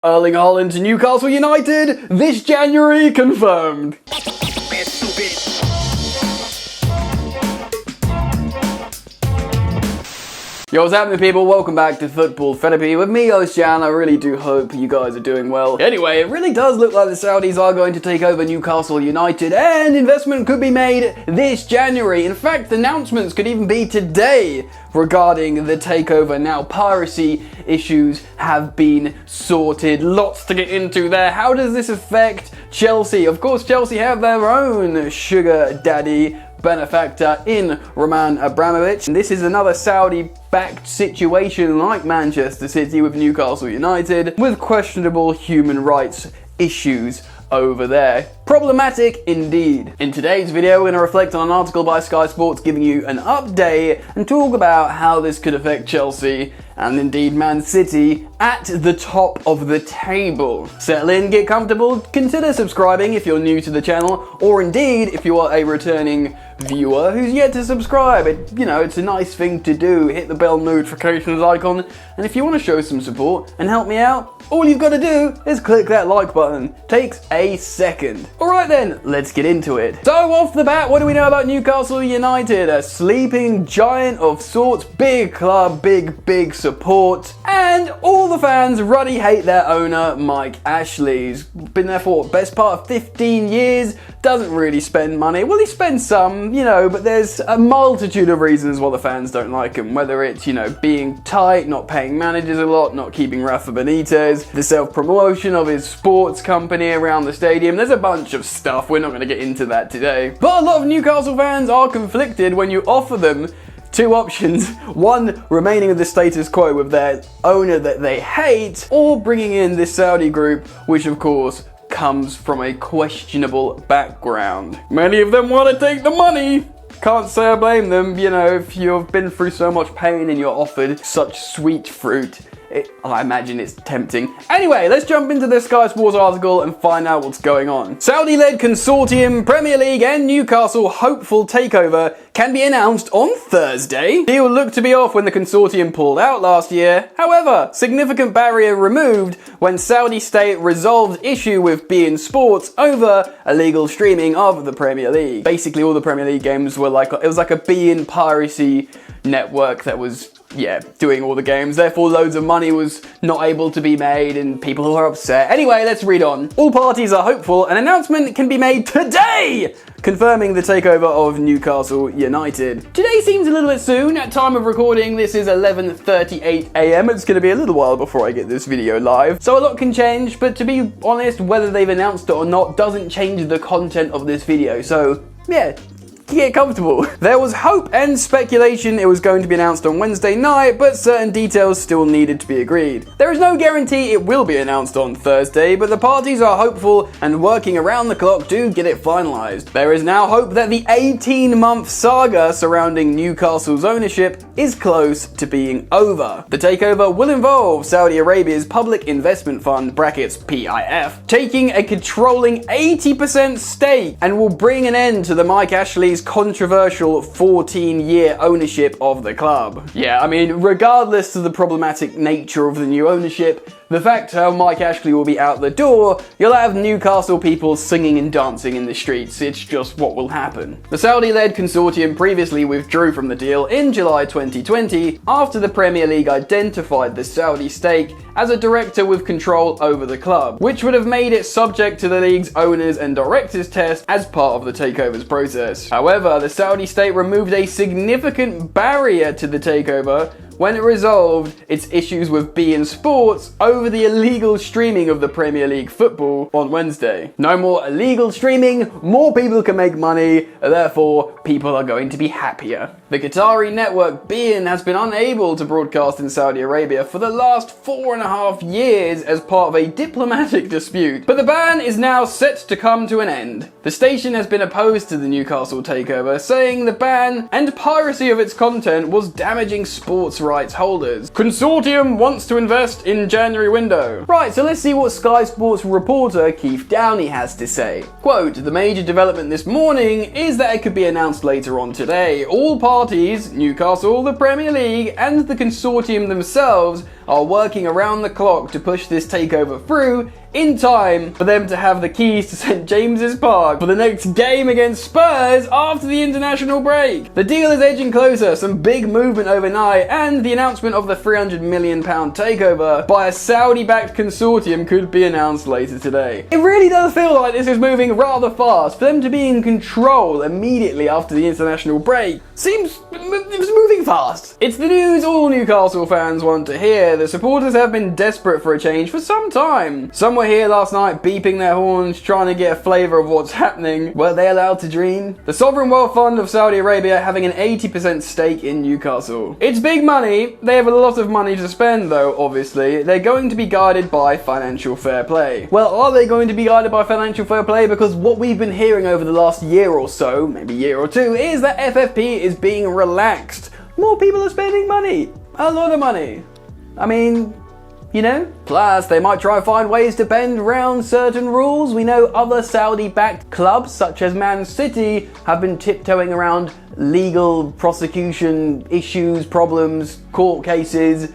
Erling Haaland to Newcastle United this January confirmed. Yo, what's happening, people? Welcome back to Football Therapy with me, Ocean. I really do hope you guys are doing well. Anyway, it really does look like the Saudis are going to take over Newcastle United, and investment could be made this January. In fact, announcements could even be today regarding the takeover. Now, piracy issues have been sorted. Lots to get into there. How does this affect Chelsea? Of course, Chelsea have their own sugar daddy benefactor in Roman Abramovich. And this is another Saudi-backed situation like Manchester City with Newcastle United, with questionable human rights issues over there. Problematic indeed. In today's video, we're going to reflect on an article by Sky Sports giving you an update and talk about how this could affect Chelsea and indeed Man City at the top of the table. Settle in, get comfortable, consider subscribing if you're new to the channel, or indeed if you are a returning viewer who's yet to subscribe. It's a nice thing to do. Hit the bell notifications icon, and if you want to show some support and help me out, all you've got to do is click that like button. Takes a second. Alright then, let's get into it. So off the bat, what do we know about Newcastle United? A sleeping giant of sorts, big club, big support, and all the fans ruddy hate their owner, Mike Ashley. He's been there for best part of 15 years, doesn't really spend money. Well, he spends some, but there's a multitude of reasons why the fans don't like him, whether it's, being tight, not paying managers a lot, not keeping Rafa Benitez, the self-promotion of his sports company around the stadium. There's a bunch of stuff. We're not going to get into that today. But a lot of Newcastle fans are conflicted when you offer them two options: one, remaining with the status quo with their owner that they hate, or bringing in this Saudi group, which of course comes from a questionable background. Many of them want to take the money. Can't say I blame them. If you've been through so much pain and you're offered such sweet fruit, I imagine it's tempting. Anyway, let's jump into this Sky Sports article and find out what's going on. Saudi-led consortium, Premier League and Newcastle hopeful takeover can be announced on Thursday. Deal looked to be off when the consortium pulled out last year. However, significant barrier removed when Saudi state resolved issue with beIN Sports over illegal streaming of the Premier League. Basically, all the Premier League games were like a beIN piracy network that was doing all the games. Therefore, loads of money was not able to be made and people are upset. Anyway, let's read on. All parties are hopeful an announcement can be made today confirming the takeover of Newcastle United. Today seems a little bit soon. At time of recording, this is 11:38 a.m. It's going to be a little while before I get this video live, so a lot can change, but to be honest, whether they've announced it or not doesn't change the content of this video. So get comfortable. There was hope and speculation it was going to be announced on Wednesday night, but certain details still needed to be agreed. There is no guarantee it will be announced on Thursday, but the parties are hopeful and working around the clock to get it finalized. There is now hope that the 18-month saga surrounding Newcastle's ownership is close to being over. The takeover will involve Saudi Arabia's Public Investment Fund (PIF) taking a controlling 80% stake and will bring an end to the Mike Ashley's controversial 14-year ownership of the club. Regardless of the problematic nature of the new ownership, the fact how Mike Ashley will be out the door, you'll have Newcastle people singing and dancing in the streets. It's just what will happen. The Saudi-led consortium previously withdrew from the deal in July 2020 after the Premier League identified the Saudi stake as a director with control over the club, which would have made it subject to the league's owners and directors test as part of the takeover's process. However, the Saudi state removed a significant barrier to the takeover when it resolved its issues with beIN Sports over the illegal streaming of the Premier League football on Wednesday. No more illegal streaming, more people can make money, therefore people are going to be happier. The Qatari network beIN has been unable to broadcast in Saudi Arabia for the last 4.5 years as part of a diplomatic dispute, but the ban is now set to come to an end. The station has been opposed to the Newcastle takeover, saying the ban and piracy of its content was damaging sports rights rights holders. Consortium wants to invest in January window. Right, so let's see what Sky Sports reporter Keith Downey has to say. Quote, the major development this morning is that it could be announced later on today. All parties, Newcastle, the Premier League, and the consortium themselves are working around the clock to push this takeover through in time for them to have the keys to St James's Park for the next game against Spurs after the international break. The deal is edging closer, some big movement overnight, and the announcement of the £300 million takeover by a Saudi-backed consortium could be announced later today. It really does feel like this is moving rather fast. For them to be in control immediately after the international break seems it's moving fast. It's the news all Newcastle fans want to hear. The supporters have been desperate for a change for some time. Some were here last night beeping their horns, trying to get a flavour of what's happening. Were they allowed to dream? The Sovereign Wealth Fund of Saudi Arabia having an 80% stake in Newcastle. It's big money. They have a lot of money to spend though, obviously. They're going to be guided by financial fair play. Well, are they going to be guided by financial fair play? Because what we've been hearing over the last year or so, maybe year or two, is that FFP is being relaxed. More people are spending money. A lot of money. I mean, you know? Plus, they might try and find ways to bend around certain rules. We know other Saudi-backed clubs, such as Man City, have been tiptoeing around legal prosecution issues, problems, court cases.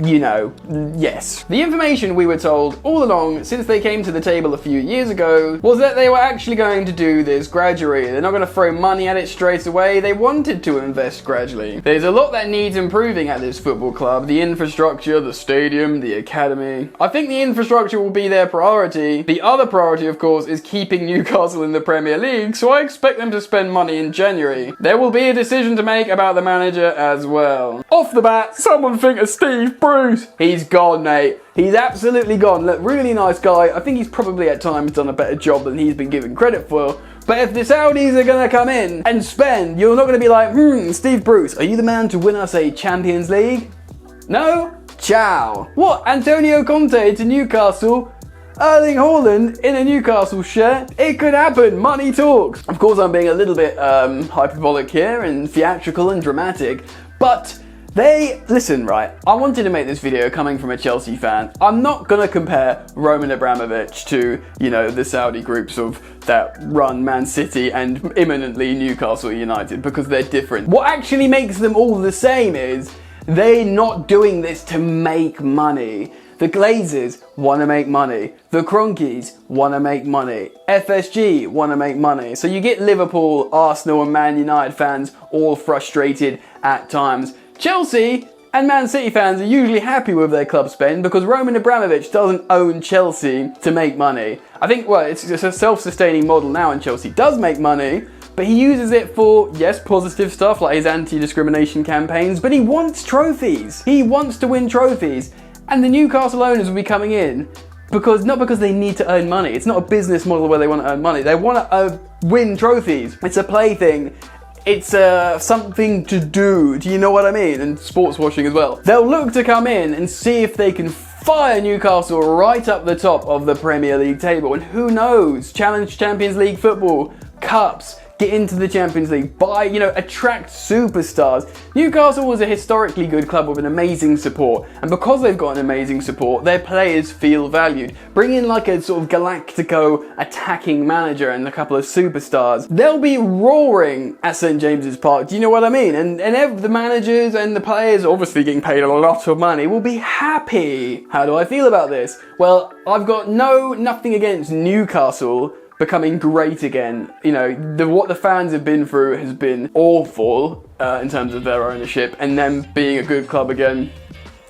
You know, yes. The information we were told all along since they came to the table a few years ago was that they were actually going to do this gradually. They're not going to throw money at it straight away. They wanted to invest gradually. There's a lot that needs improving at this football club. The infrastructure, the stadium, the academy. I think the infrastructure will be their priority. The other priority, of course, is keeping Newcastle in the Premier League, so I expect them to spend money in January. There will be a decision to make about the manager as well. Off the bat, someone think of Steve Bruce. He's gone, mate. He's absolutely gone. Look, really nice guy. I think he's probably at times done a better job than he's been given credit for. But if the Saudis are going to come in and spend, you're not going to be like, Steve Bruce, are you the man to win us a Champions League? No? Ciao. What? Antonio Conte to Newcastle? Erling Haaland in a Newcastle shirt? It could happen. Money talks. Of course, I'm being a little bit hyperbolic here and theatrical and dramatic, but listen, right, I wanted to make this video coming from a Chelsea fan. I'm not gonna compare Roman Abramovich to, you know, the Saudi groups that run Man City and imminently Newcastle United, because they're different. What actually makes them all the same is they're not doing this to make money. The Glazers want to make money. The Cronkies want to make money. FSG want to make money. So you get Liverpool, Arsenal and Man United fans all frustrated at times. Chelsea and Man City fans are usually happy with their club spend because Roman Abramovich doesn't own Chelsea to make money. I think, well, it's a self-sustaining model now and Chelsea does make money, but he uses it for, yes, positive stuff like his anti-discrimination campaigns, but he wants trophies. He wants to win trophies. And the Newcastle owners will be coming in not because they need to earn money. It's not a business model where they want to earn money. They want to win trophies. It's a plaything. It's something to do. Do you know what I mean? And sports washing as well. They'll look to come in and see if they can fire Newcastle right up the top of the Premier League table. And who knows? Challenge Champions League football, cups, get into the Champions League, attract superstars. Newcastle was a historically good club with an amazing support, and because they've got an amazing support, their players feel valued. Bring in like a sort of Galactico attacking manager and a couple of superstars. They'll be roaring at St James's Park. Do you know what I mean? And the managers and the players, obviously getting paid a lot of money, will be happy. How do I feel about this? Well, I've got nothing against Newcastle becoming great again. You know, what the fans have been through has been awful in terms of their ownership, and them being a good club again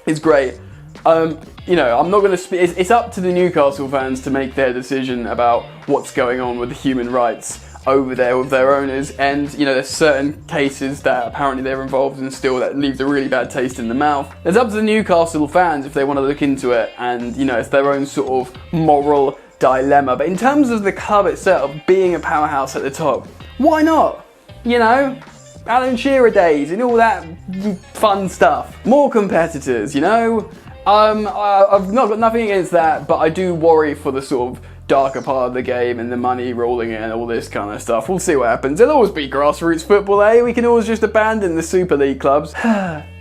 is great. I'm not going to it's up to the Newcastle fans to make their decision about what's going on with the human rights over there with their owners, and there's certain cases that apparently they're involved in still that leaves a really bad taste in the mouth. It's up to the Newcastle fans if they want to look into it, and it's their own sort of moral dilemma. But in terms of the club itself being a powerhouse at the top, why not? Alan Shearer days and all that fun stuff. More competitors, I've not got nothing against that, but I do worry for the sort of darker part of the game and the money rolling in and all this kind of stuff. We'll see what happens. It'll always be grassroots football, eh? We can always just abandon the Super League clubs.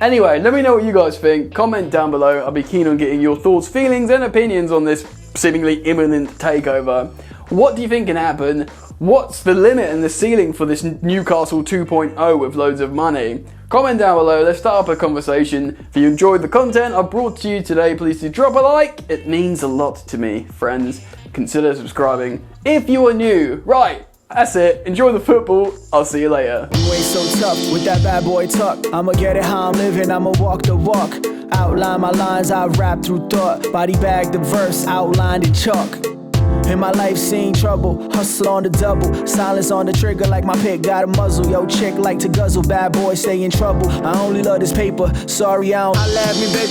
Anyway, let me know what you guys think. Comment down below. I'll be keen on getting your thoughts, feelings and opinions on this seemingly imminent takeover. What do you think can happen? What's the limit and the ceiling for this Newcastle 2.0 with loads of money? Comment down below, let's start up a conversation. If you enjoyed the content I brought to you today, please do drop a like. It means a lot to me, friends. Consider subscribing if you are new. Right, that's it. Enjoy the football. I'll see you later. You ain't so tough with that bad boy tuck. I'ma get it how I'm living, I'ma walk the walk. Outline my lines, I rap through thought. Body bag the verse, outlined in chalk. In my life seen trouble, hustle on the double. Silence on the trigger like my pick got a muzzle. Yo chick like to guzzle, bad boy stay in trouble. I only love this paper, sorry I don't. I laugh me baby.